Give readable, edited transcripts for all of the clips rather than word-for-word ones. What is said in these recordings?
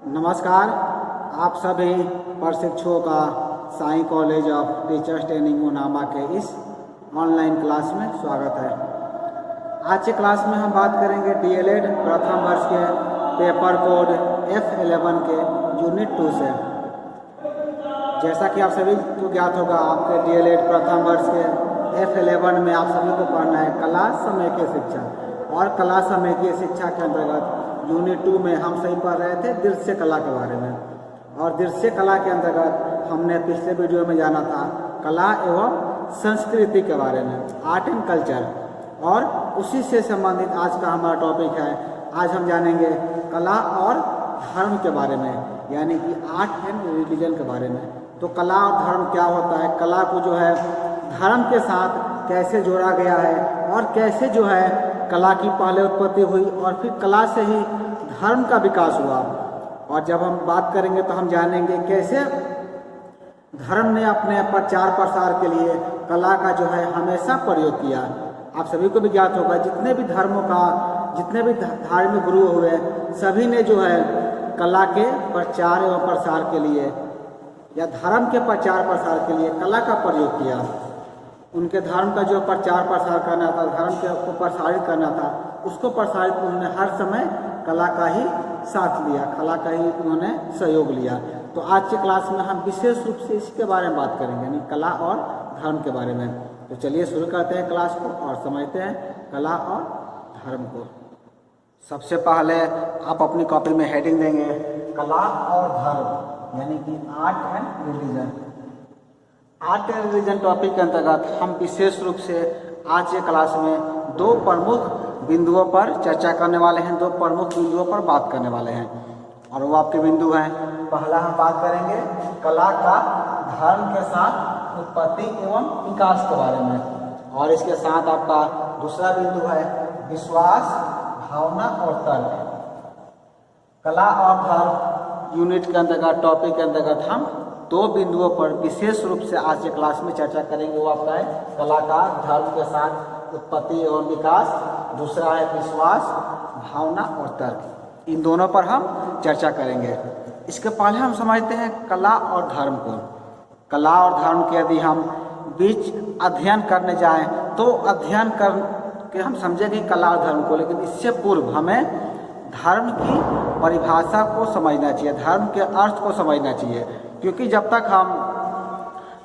नमस्कार, आप सभी प्रशिक्षुओं का Sai college of teachers training Munama के इस ऑनलाइन क्लास में स्वागत है। आज के क्लास में हम बात करेंगे डीएलएड प्रथम वर्ष के पेपर कोड F11 के यूनिट 2 से। जैसा कि आप सभी को ज्ञात होगा, आपके डीएलएड प्रथम वर्ष के F11 में आप सभी को पढ़ना है कला समेकीय शिक्षा, और कला समेकीय शिक्षा के अंतर्गत यूनिट 2 में हम सही पढ़ रहे थे दृश्य कला के बारे में। और दृश्य कला के अंतर्गत हमने पिछले वीडियो में जाना था कला एवं संस्कृति के बारे में, आर्ट एंड कल्चर, और उसी से संबंधित आज का हमारा टॉपिक है। आज हम जानेंगे कला और धर्म के बारे में, यानी कि आर्ट एंड रिलीजन के बारे में। तो कला और धर्म क्या होता है, कला को जो है धर्म के साथ कैसे जोड़ा गया है, और कैसे जो है कला की पहले उत्पत्ति हुई और फिर कला से ही धर्म का विकास हुआ। और जब हम बात करेंगे तो हम जानेंगे कैसे धर्म ने अपने प्रचार प्रसार के लिए कला का जो है हमेशा प्रयोग किया। आप सभी को भी ज्ञात होगा, जितने भी धर्मों का, जितने भी धार्मिक गुरु हुए, सभी ने जो है कला के प्रचार एवं प्रसार के लिए या धर्म के प्रचार प्रसार के लिए कला का प्रयोग किया। उनके धर्म का जो प्रचार प्रसार करना था, धर्म को प्रसारित करना था, उसको प्रसारित उन्होंने हर समय कला का ही साथ लिया, कला का ही उन्होंने सहयोग लिया। तो आज की क्लास में हम विशेष रूप से इसके बारे में बात करेंगे, यानी कला और धर्म के बारे में। तो चलिए शुरू करते हैं क्लास को और समझते हैं कला और धर्म को। सबसे पहले आप अपनी कॉपी में हेडिंग देंगे कला और धर्म, यानी कि art and religion. Art and religion topic के अंतर्गत हम विशेष रूप से आज के क्लास में दो प्रमुख बिंदुओं पर चर्चा करने वाले हैं, दो प्रमुख बिंदुओं पर बात करने वाले हैं। और वो आपके बिंदु हैं, पहला हम बात करेंगे कला का धर्म के साथ उत्पत्ति एवं विकास के बारे में, और इसके साथ आपका दूसरा बिंदु है विश्वास, भावना और तर्क। कला और धर्म यूनिट के अंतर्गत, टॉपिक के अंतर्गत हम दो बिंदुओं पर विशेष रूप से आज के क्लास में चर्चा करेंगे। वो आपका है कला का धर्म के साथ उत्पत्ति एवं विकास, दूसरा है विश्वास, भावना और तर्क। इन दोनों पर हम चर्चा करेंगे। इसके पहले हम समझते हैं कला और धर्म को। कला और धर्म के यदि हम बीच अध्ययन करने जाएं तो अध्ययन करके हम समझेंगे कला और धर्म को, लेकिन इससे पूर्व हमें धर्म की परिभाषा को समझना चाहिए, धर्म के अर्थ को समझना चाहिए। क्योंकि जब तक हम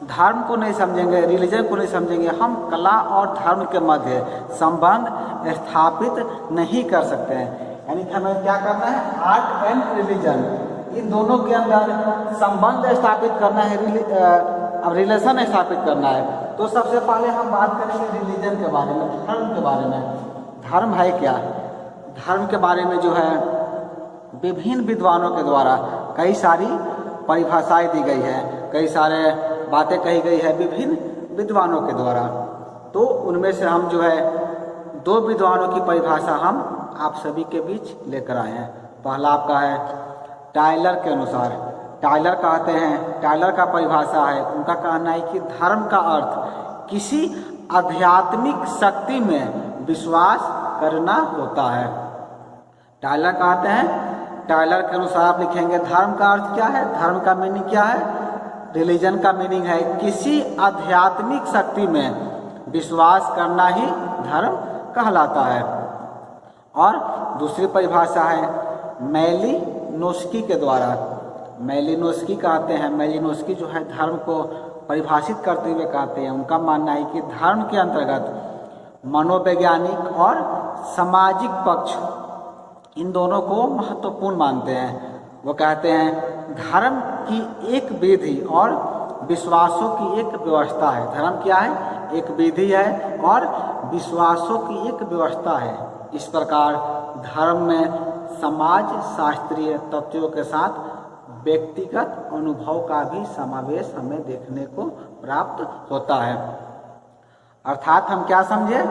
धर्म को नहीं समझेंगे, रिलीजन को नहीं समझेंगे, हम कला और धर्म के मध्य संबंध स्थापित नहीं कर सकते हैं। यानी कि हमें क्या करना है, आर्ट एंड रिलीजन, इन दोनों के अंदर संबंध स्थापित करना है, रिलेशन स्थापित करना है। तो सबसे पहले हम बात करेंगे रिलीजन के बारे में, धर्म के बारे में। धर्म है क्या? धर्म के बारे में जो है विभिन्न विद्वानों के द्वारा कई सारी परिभाषाएं दी गई है, कई सारे बातें कही गई है विभिन्न विद्वानों के द्वारा। तो उनमें से हम जो है दो विद्वानों की परिभाषा हम आप सभी के बीच लेकर आए हैं। पहला आपका है टायलर के अनुसार। टायलर कहते हैं, टायलर का परिभाषा है, उनका कहना है कि धर्म का अर्थ किसी आध्यात्मिक शक्ति में विश्वास करना होता है। टायलर कहते हैं, टायलर के अनुसार आप लिखेंगे धर्म का अर्थ क्या है, धर्म का मीनिंग क्या है, रिलीजन का मीनिंग है किसी आध्यात्मिक शक्ति में विश्वास करना ही धर्म कहलाता है। और दूसरी परिभाषा है मेलिनोस्की के द्वारा। मेलिनोस्की कहते हैं, मेलिनोस्की जो है धर्म को परिभाषित करते हुए कहते हैं, उनका मानना है कि धर्म के अंतर्गत मनोवैज्ञानिक और सामाजिक पक्ष इन दोनों को महत्वपूर्ण मानते हैं। वो कहते हैं धर्म की एक विधि और विश्वासों की एक व्यवस्था है। धर्म क्या है? एक विधि है और विश्वासों की एक व्यवस्था है। इस प्रकार धर्म में समाज शास्त्रीय तत्वों के साथ व्यक्तिगत अनुभव का भी समावेश हमें देखने को प्राप्त होता है। अर्थात हम क्या समझे,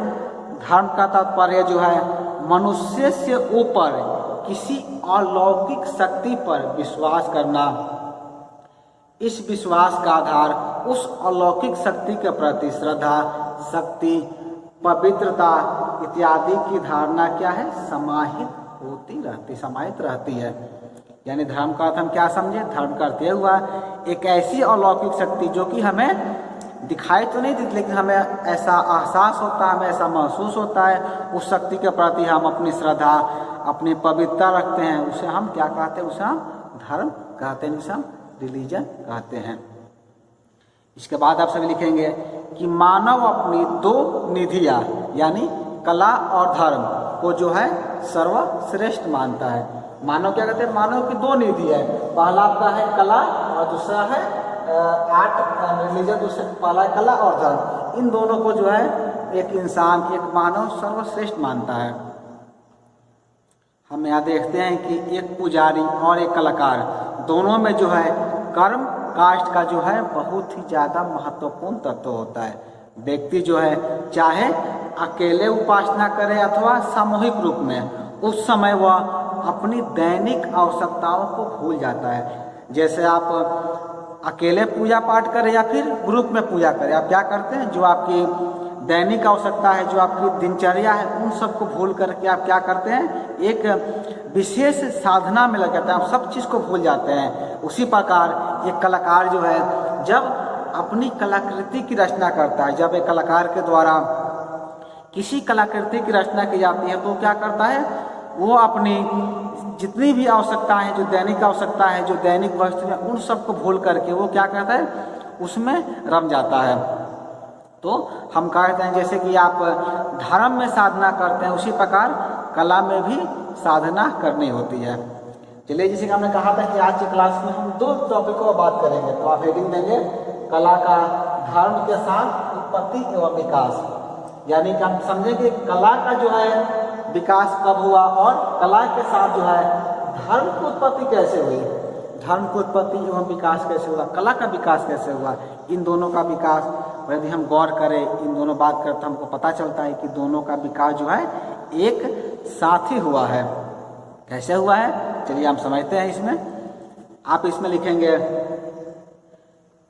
धर्म का तात्पर्य जो है मनुष्य से ऊपर किसी अलौकिक शक्ति पर विश्वास करना। इस विश्वास का आधार उस अलौकिक शक्ति के प्रति श्रद्धा, शक्ति, पवित्रता इत्यादि की धारणा क्या है, समाहित होती रहती, समाहित रहती है। यानी धर्म का अर्थ हम क्या समझे? धर्म का अर्थ यह हुआ एक ऐसी अलौकिक शक्ति जो कि हमें दिखाई तो नहीं देती, लेकिन हमें ऐसा एहसास होता है, हमें ऐसा महसूस होता है, उस शक्ति के प्रति हम अपनी श्रद्धा, अपनी पवित्रता रखते हैं। उसे हम क्या कहते हैं? उसे हम धर्म कहते हैं, उसे हम रिलीजन कहते हैं। इसके बाद आप सभी लिखेंगे कि मानव अपनी दो निधियां यानी कला और धर्म को जो है सर्वश्रेष्ठ मानता है। मानव क्या कहते हैं? मानव की दो निधि है, पहला आपका है कला और दूसरा है आर्ट रिलीजन। दूसरा पहला है कला और धर्म। इन दोनों को जो है एक इंसान, एक मानव सर्वश्रेष्ठ मानता है। हम यहाँ देखते हैं कि एक पुजारी और एक कलाकार दोनों में जो है कर्म कास्ट का जो है बहुत ही ज़्यादा महत्वपूर्ण तत्व होता है। व्यक्ति जो है चाहे अकेले उपासना करे अथवा सामूहिक रूप में, उस समय वह अपनी दैनिक आवश्यकताओं को भूल जाता है। जैसे आप अकेले पूजा पाठ करें या फिर ग्रुप में पूजा करें, आप क्या करते हैं? जो आपकी दैनिक आवश्यकता है, जो आपकी दिनचर्या है, उन सबको भूल करके आप क्या करते हैं? एक विशेष साधना में लग जाते हैं, आप सब चीज़ को भूल जाते हैं। उसी प्रकार एक कलाकार जो है जब अपनी कलाकृति की रचना करता है, जब एक कलाकार के द्वारा किसी कलाकृति की रचना की जाती है, तो क्या करता है? वो अपनी जितनी भी आवश्यकता है, जो दैनिक आवश्यकता है, जो दैनिक वस्तु है, उन सबको भूल करके वो क्या करता है? उसमें रम जाता है। तो हम कहते हैं जैसे कि आप धर्म में साधना करते हैं, उसी प्रकार कला में भी साधना करनी होती है। चलिए, जैसे कि हमने कहा था कि आज की क्लास में हम दो टॉपिकों पर बात करेंगे, तो आप हेडिंग देंगे कला का धर्म के साथ उत्पत्ति एवं विकास। यानी कि हम समझेंगे कला का जो है विकास कब हुआ और कला के साथ जो है धर्म की उत्पत्ति कैसे हुई, धर्म की उत्पत्ति एवं विकास कैसे हुआ, कला का विकास कैसे हुआ। इन दोनों का विकास यदि हम गौर करें, इन दोनों बात करते हमको पता चलता है कि दोनों का विकास जो है एक साथ ही हुआ है। कैसे हुआ है? चलिए हम समझते हैं। इसमें आप इसमें लिखेंगे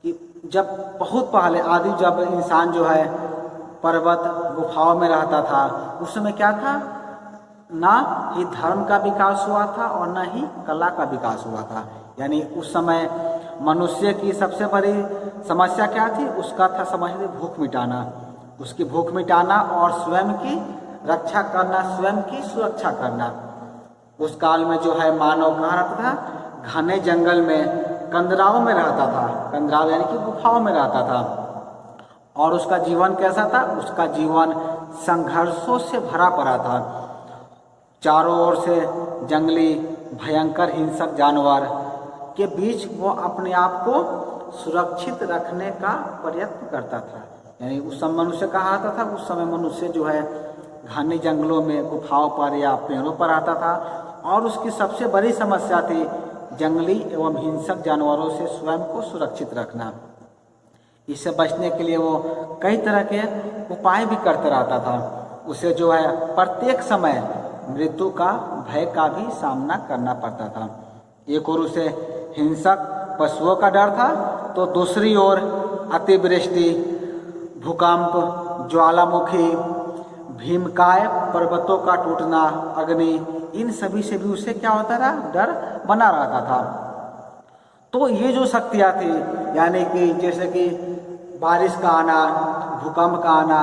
कि जब बहुत पहले आदि जब इंसान जो है पर्वत गुफाओं में रहता था, उस समय क्या था? ना ही धर्म का विकास हुआ था और ना ही कला का विकास हुआ था। यानी उस समय मनुष्य की सबसे बड़ी समस्या क्या थी? उसका था समझिए भूख मिटाना, उसकी भूख मिटाना और स्वयं की रक्षा करना, स्वयं की सुरक्षा करना। उस काल में जो है मानव कहाँ रहता था? घने जंगल में, कंदराओं में रहता था। कंदराव यानी कि गुफाओं में रहता था। और उसका जीवन कैसा था? उसका जीवन संघर्षों से भरा पड़ा था। चारों ओर से जंगली भयंकर हिंसक जानवर के बीच वो अपने आप को सुरक्षित रखने का प्रयत्न करता था। यानी उस समय मनुष्य कहाँ आता था? उस समय मनुष्य जो है घने जंगलों में, गुफाओं पर या पेड़ों पर आता था और उसकी सबसे बड़ी समस्या थी जंगली एवं हिंसक जानवरों से स्वयं को सुरक्षित रखना। इससे बचने के लिए वो कई तरह के उपाय भी करते रहता था। उसे जो है प्रत्येक समय मृत्यु का भय का भी सामना करना पड़ता था। एक ओर उसे हिंसक पशुओं का डर था, तो दूसरी ओर अतिवृष्टि, भूकंप, ज्वालामुखी, भीमकाय पर्वतों का टूटना, अग्नि, इन सभी से भी उसे क्या होता था? डर बना रहता था। तो ये जो शक्तियाँ थी, यानी कि जैसे कि बारिश का आना, भूकंप का आना,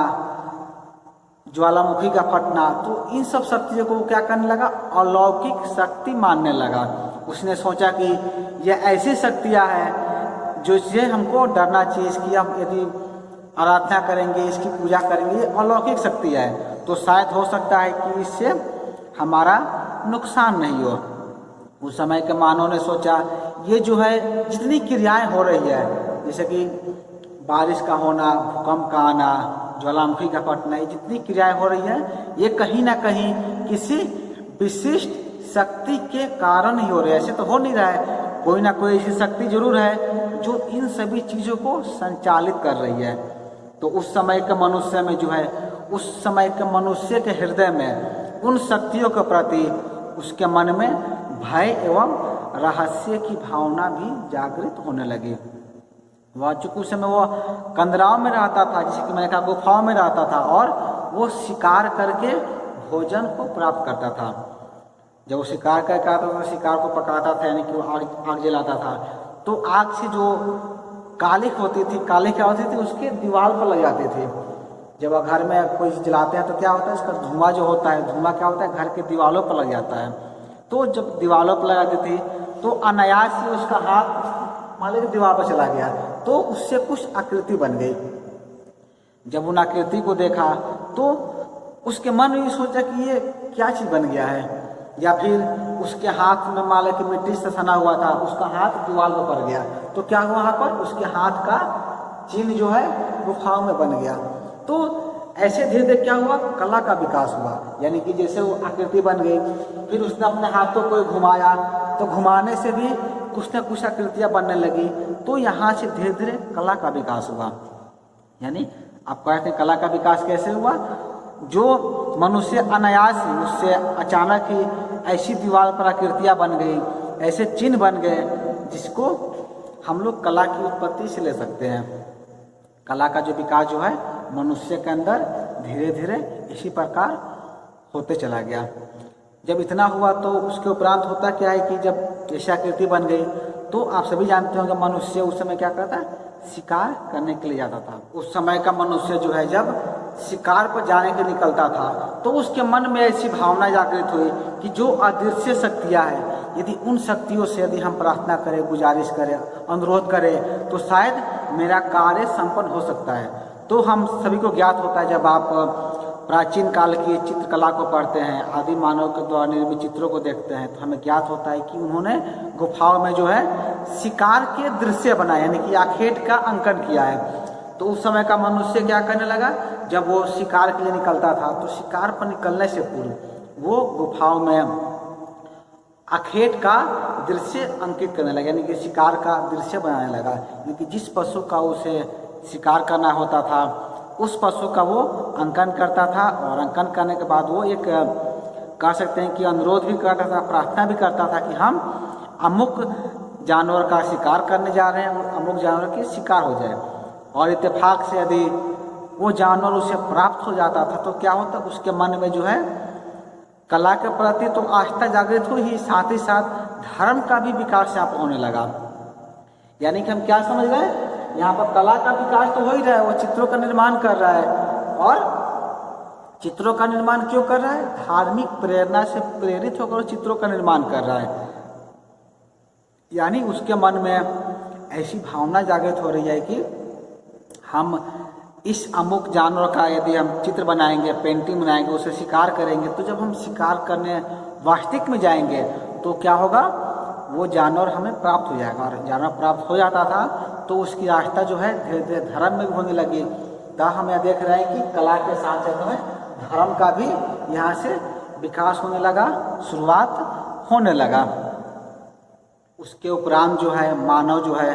ज्वालामुखी का फटना, तो इन सब शक्तियों को क्या करने लगा? अलौकिक शक्ति मानने लगा। उसने सोचा कि यह ऐसी शक्तियाँ हैं जो इससे हमको डरना चाहिए, इसकी हम यदि आराधना करेंगे, इसकी पूजा करेंगे, ये अलौकिक शक्ति है, तो शायद हो सकता है कि इससे हमारा नुकसान नहीं हो। उस समय के मानव ने सोचा ये जो है जितनी क्रियाएं हो रही है, जैसे कि बारिश का होना, भूकंप का आना, ज्वालामुखी का फटना, ये जितनी क्रियाएं हो रही है, ये कहीं ना कहीं किसी विशिष्ट शक्ति के कारण ही हो रही है। ऐसे तो हो नहीं रहा है, कोई ना कोई ऐसी शक्ति जरूर है जो इन सभी चीज़ों को संचालित कर रही है। तो उस समय के मनुष्य में जो है, उस समय के मनुष्य के हृदय में उन शक्तियों के प्रति उसके मन में भय एवं रहस्य की भावना भी जागृत होने लगी। वह चूंकि उस समय वो कंदराओं में रहता था, जैसे कि मैंने कहा गुफाओं में रहता था, और वो शिकार करके भोजन को प्राप्त करता था। जब वो शिकार करता था तो शिकार को पकड़ाता था, यानी कि वो आग जलाता था, तो आग से जो कालिख होती थी, कालिख क्या होती थी, उसके दीवार पर लग जाती थी। जब घर में कोई जलाते हैं तो क्या होता है, उसका धुआं जो होता है, धुआं क्या होता है, घर के दीवारों पर लग जाता है। तो जब दीवारों पर लगाती थी तो अनायास ही उसका हाथ मान लीजिए दीवार पर चला गया, तो उससे कुछ आकृति बन गई। जब उन आकृति को देखा तो उसके मन में सोचा कि ये क्या चीज़ बन गया है, या फिर उसके हाथ में मान लो कि मिट्टी से सना हुआ था, उसका हाथ दीवार पर पड़ गया, तो क्या हुआ, वहाँ पर उसके हाथ का चिन्ह जो है गुफाओं में बन गया। तो ऐसे धीरे धीरे क्या हुआ, कला का विकास हुआ, यानी कि जैसे वो आकृति बन गई, फिर उसने अपने हाथों को घुमाया, तो घुमाने से भी कुछ न कुछ आकृतियाँ बनने लगी। तो यहाँ से धीरे धीरे कला का विकास हुआ। यानी आप कहते हैं कला का विकास कैसे हुआ, जो मनुष्य अनायास ही उससे अचानक ही ऐसी दीवार पर आकृतियाँ बन गई, ऐसे चिन्ह बन गए जिसको हम लोग कला की उत्पत्ति से ले सकते हैं। कला का जो विकास जो है मनुष्य के अंदर धीरे धीरे इसी प्रकार होते चला गया। जब इतना हुआ तो उसके उपरांत होता क्या है कि जब ऐसी आकृति बन गई तो आप सभी जानते होंगे मनुष्य उस समय क्या करता है, शिकार करने के लिए जाता था। उस समय का मनुष्य जो है जब शिकार पर जाने के निकलता था तो उसके मन में ऐसी भावना जागृत हुई कि जो अदृश्य शक्तियाँ हैं, यदि उन शक्तियों से यदि हम प्रार्थना करें, गुजारिश करें, अनुरोध करें तो शायद मेरा कार्य संपन्न हो सकता है। तो हम सभी को ज्ञात होता है, जब आप प्राचीन काल की चित्रकला को पढ़ते हैं, आदि मानव के द्वारा निर्मित चित्रों को देखते हैं, तो हमें ज्ञात होता है कि उन्होंने गुफाओं में जो है शिकार के दृश्य बनाए, यानी कि आखेट का अंकन किया है। तो उस समय का मनुष्य क्या करने लगा, जब वो शिकार के लिए निकलता था तो शिकार पर निकलने से पूर्व वो गुफाओं में आखेट का दृश्य अंकित करने लगा, यानी कि शिकार का दृश्य बनाने लगा। क्योंकि जिस पशु का उसे शिकार करना होता था उस पशु का वो अंकन करता था, और अंकन करने के बाद वो एक कह सकते हैं कि अनुरोध भी करता था, प्रार्थना भी करता था कि हम अमुक जानवर का शिकार करने जा रहे हैं और अमुक जानवर की शिकार हो जाए। और इत्तेफाक से यदि वो जानवर उसे प्राप्त हो जाता था तो क्या होता, उसके मन में जो है कला के प्रति तो आस्था जागृत हुई ही, साथ ही साथ धर्म का भी विकास यहाँ पर होने लगा। यानी कि हम क्या समझ रहे हैं, यहाँ पर कला का विकास तो हो ही रहा है, वो चित्रों का निर्माण कर रहा है। और चित्रों का निर्माण क्यों कर रहा है, धार्मिक प्रेरणा से प्रेरित होकर चित्रों का निर्माण कर रहा है। यानी उसके मन में ऐसी भावना जागृत हो रही है कि हम इस अमुक जानवर का यदि हम चित्र बनाएंगे, पेंटिंग बनाएंगे, उसे शिकार करेंगे, तो जब हम शिकार करने वास्तविक में जाएंगे तो क्या होगा, वो जानवर हमें प्राप्त हो जाएगा। और जानवर प्राप्त हो जाता था तो उसकी आस्था जो है धीरे धीरे धर्म में भी होने लगी। तो हम यह देख रहे हैं कि कला के साथ साथ में धर्म का भी यहाँ से विकास होने लगा, शुरुआत होने लगा। उसके उपरांत जो है मानव जो है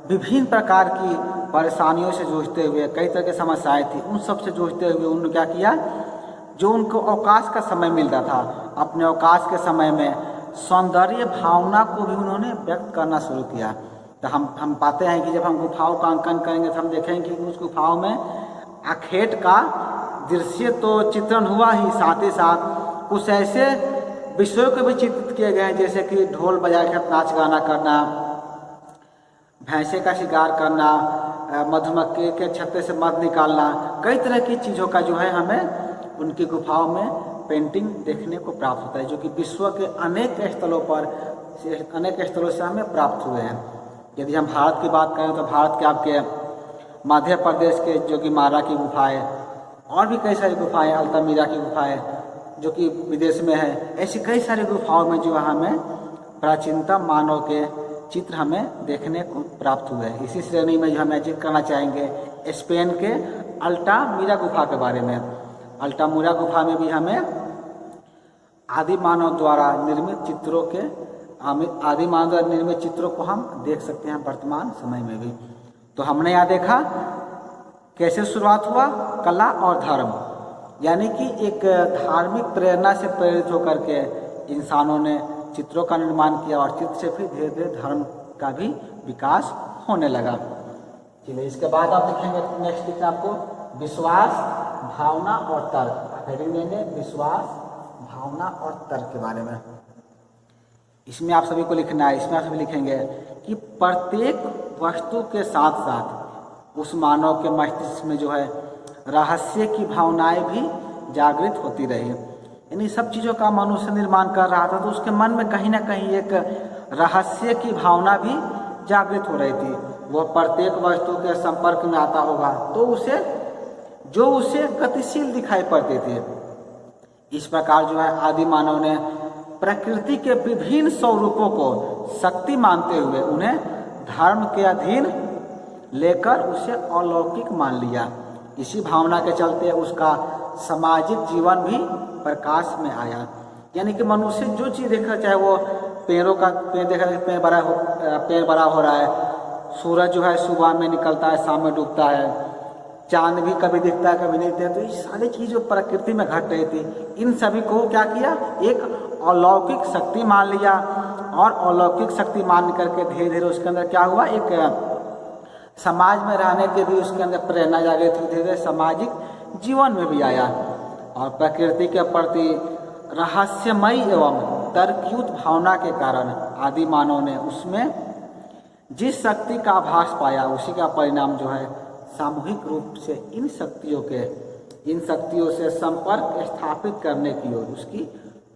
विभिन्न प्रकार की परेशानियों से जूझते हुए, कई तरह की समस्याएं थी, उन सब से जूझते हुए उन्होंने क्या किया, जो उनको अवकाश का समय मिलता था, अपने अवकाश के समय में सौंदर्य भावना को भी उन्होंने व्यक्त करना शुरू किया। तो हम पाते हैं कि जब हम गुफाओं का अंकन करेंगे तो हम देखेंगे कि उस गुफाओं में आखेट का दृश्य तो चित्रण हुआ ही, साथ ही साथ कुछ ऐसे विषयों के भी चित्रित किए गए हैं, जैसे कि ढोल बजा कर नाच गाना करना, भैंसे का शिकार करना, मधुमक्खी के छत्ते से मध निकालना, कई तरह की चीज़ों का जो है हमें उनकी गुफाओं में पेंटिंग देखने को प्राप्त होता है, जो कि विश्व के अनेक स्थलों से हमें प्राप्त हुए हैं। यदि हम भारत की बात करें तो भारत के आपके मध्य प्रदेश के जोगीमारा की गुफाएँ, और भी कई सारी गुफाएँ, अल्तामीरा की गुफाएँ जो कि विदेश में है, ऐसी कई सारी गुफाओं में जो हमें प्राचीनतम मानव के चित्र हमें देखने को प्राप्त हुए हैं। इसी श्रेणी में जो हम जिक्र करना चाहेंगे स्पेन के अल्टामीरा गुफा के बारे में। अल्टामीरा गुफा में भी हमें आदि मानव द्वारा निर्मित चित्रों को हम देख सकते हैं वर्तमान समय में भी। तो हमने यहाँ देखा कैसे शुरुआत हुआ, कला और धर्म, यानी कि एक धार्मिक प्रेरणा से प्रेरित होकर के इंसानों ने चित्रों का निर्माण किया, और चित्र से फिर धीरे धीरे धर्म का भी विकास होने लगा। चलिए इसके बाद आप देखेंगे नेक्स्ट दिखा आपको विश्वास, भावना और तर्क। हेडिंग देंगे विश्वास, भावना और तर्क के बारे में। इसमें आप सभी को लिखना है, इसमें आप सभी लिखेंगे कि प्रत्येक वस्तु के साथ साथ उस मानव के मस्तिष्क में जो है रहस्य की भावनाएं भी जागृत होती रही। यानी सब चीज़ों का मनुष्य निर्माण कर रहा था तो उसके मन में कहीं ना कहीं एक रहस्य की भावना भी जागृत हो रही थी। वह प्रत्येक वस्तु के संपर्क में आता होगा तो उसे गतिशील दिखाई पड़ती थी। इस प्रकार जो है आदि मानव ने प्रकृति के विभिन्न स्वरूपों को शक्ति मानते हुए उन्हें धर्म के अधीन लेकर उसे अलौकिक मान लिया। इसी भावना के चलते उसका सामाजिक जीवन भी प्रकाश में आया। यानी कि मनुष्य जो चीज़ देखा, चाहे वो पेड़ देखा, पेड़ बड़ा हो रहा है, सूरज जो है सुबह में निकलता है शाम में डूबता है, चांद भी कभी दिखता है कभी नहीं दिखता है, तो ये सारी चीज़ जो प्रकृति में घट रही थी इन सभी को क्या किया, एक अलौकिक शक्ति मान लिया। और अलौकिक शक्ति मान करके धीरे धीरे उसके अंदर क्या हुआ, एक समाज में रहने के भी उसके अंदर प्रेरणा जागृत हुई, धीरे धीरे सामाजिक जीवन में भी आया। और प्रकृति के प्रति रहस्यमयी एवं तर्कयुक्त भावना के कारण आदि मानव ने उसमें जिस शक्ति का आभास पाया उसी का परिणाम जो है सामूहिक रूप से इन शक्तियों से संपर्क स्थापित करने की ओर उसकी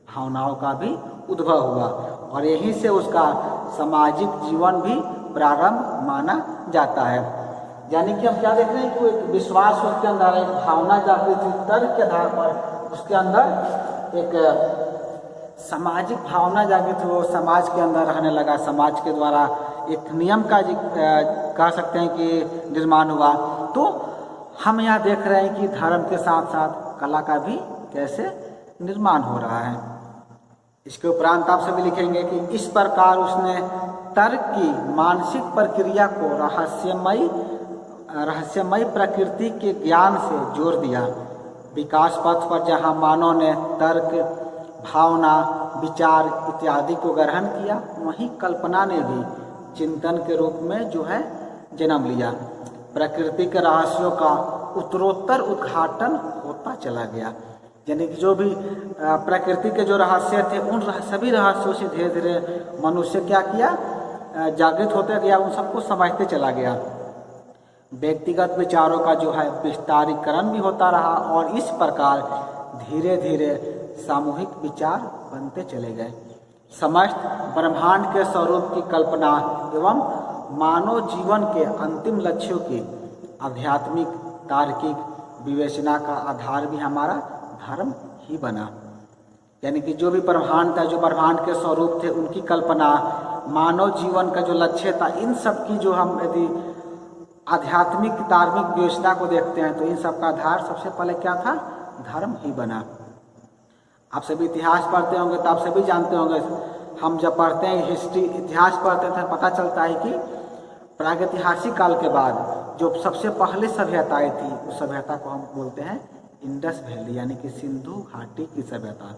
भावनाओं का भी उद्भव हुआ। और यहीं से उसका सामाजिक जीवन भी प्रारंभ माना जाता है। यानी कि हम क्या देख रहे हैं कि एक विश्वास उसके अंदर, एक भावना जागृत हुई, तर्क के आधार पर उसके अंदर एक सामाजिक भावना जागृत हुई, समाज के अंदर रहने लगा। समाज के द्वारा एक नियम का कह सकते हैं कि निर्माण हुआ। तो हम यहाँ देख रहे हैं कि धर्म के साथ साथ कला का भी कैसे निर्माण हो रहा है। इसके उपरांत आप सभी लिखेंगे कि इस प्रकार उसने तर्क की मानसिक प्रक्रिया को रहस्यमयी प्रकृति के ज्ञान से जोड़ दिया। विकास पथ पर जहाँ मानव ने तर्क, भावना, विचार इत्यादि को ग्रहण किया, वहीं कल्पना ने भी चिंतन के रूप में जो है जन्म लिया। प्रकृति के रहस्यों का उत्तरोत्तर उद्घाटन होता चला गया। यानी कि जो भी प्रकृति के जो रहस्य थे उन सभी रहस्यों से धीरे धीरे मनुष्य क्या किया, जागृत होते गया, उन सबको समझते चला गया। व्यक्तिगत विचारों का जो है विस्तारीकरण भी होता रहा और इस प्रकार धीरे धीरे सामूहिक विचार बनते चले गए। समस्त ब्रह्मांड के स्वरूप की कल्पना एवं मानव जीवन के अंतिम लक्ष्यों की आध्यात्मिक तार्किक विवेचना का आधार भी हमारा धर्म ही बना। यानी कि जो भी ब्रह्मांड था, जो ब्रह्मांड के स्वरूप थे, उनकी कल्पना, मानव जीवन का जो लक्ष्य था, इन सब की जो हम यदि आध्यात्मिक धार्मिक विवेचना को देखते हैं तो इन सब का आधार सबसे पहले क्या था, धर्म ही बना। आप सभी इतिहास पढ़ते होंगे तो आप सभी जानते होंगे, हम जब पढ़ते हैं हिस्ट्री, इतिहास पढ़ते हैं तो पता चलता है कि प्रागैतिहासिक काल के बाद जो सबसे पहले सभ्यताएं थी उस सभ्यता को हम बोलते हैं इंडस वैली, यानी कि सिंधु घाटी की सभ्यता।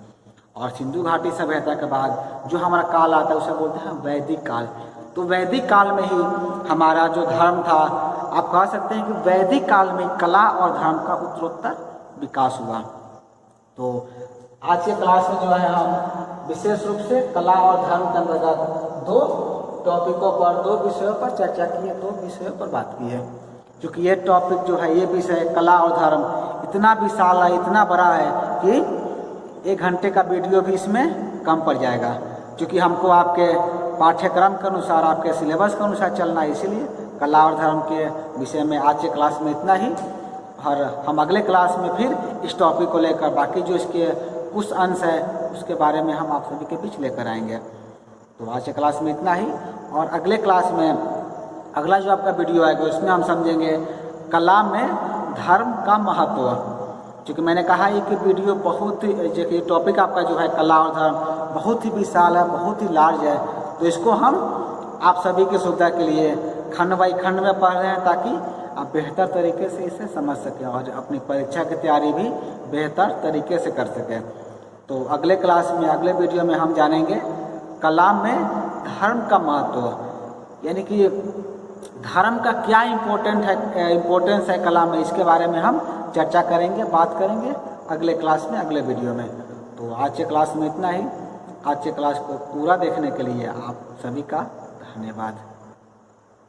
और सिंधु घाटी सभ्यता के बाद जो हमारा काल आता है उसे बोलते हैं वैदिक काल। तो वैदिक काल में ही हमारा जो धर्म था, आप कह सकते हैं कि वैदिक काल में कला और धर्म का उत्तरोत्तर विकास हुआ। तो आज के क्लास में जो है हम विशेष रूप से कला और धर्म के अंतर्गत दो टॉपिकों पर, दो विषयों पर चर्चा की है, दो विषयों पर बात की है। क्योंकि ये टॉपिक जो है, ये विषय कला और धर्म इतना विशाल है, इतना बड़ा है कि 1 घंटे का वीडियो भी इसमें कम पड़ जाएगा। क्योंकि हमको आपके पाठ्यक्रम के अनुसार, आपके सिलेबस के अनुसार चलना है, इसीलिए कला और धर्म के विषय में आज के क्लास में इतना ही। और हम अगले क्लास में फिर इस टॉपिक को लेकर बाकी जो इसके कुछ अंश है उसके बारे में हम आप सभी के बीच लेकर आएंगे। तो आज के क्लास में इतना ही। और अगले क्लास में अगला जो आपका वीडियो आएगा उसमें हम समझेंगे कला में धर्म का महत्व। क्योंकि मैंने कहा है कि वीडियो बहुत ही, जो टॉपिक आपका जो है कला और धर्म बहुत ही विशाल है, बहुत ही लार्ज है। तो इसको हम आप सभी की सुविधा के लिए खंड बाई खंड में पढ़ रहे हैं ताकि आप बेहतर तरीके से इसे समझ सकें और अपनी परीक्षा की तैयारी भी बेहतर तरीके से कर सकें। तो अगले क्लास में, अगले वीडियो में हम जानेंगे कला में धर्म का महत्व, यानी कि धर्म का क्या इम्पोर्टेंस है कला में, इसके बारे में हम चर्चा करेंगे, बात करेंगे अगले क्लास में, अगले वीडियो में। तो आज के क्लास में इतना ही। आज के क्लास को पूरा देखने के लिए आप सभी का धन्यवाद।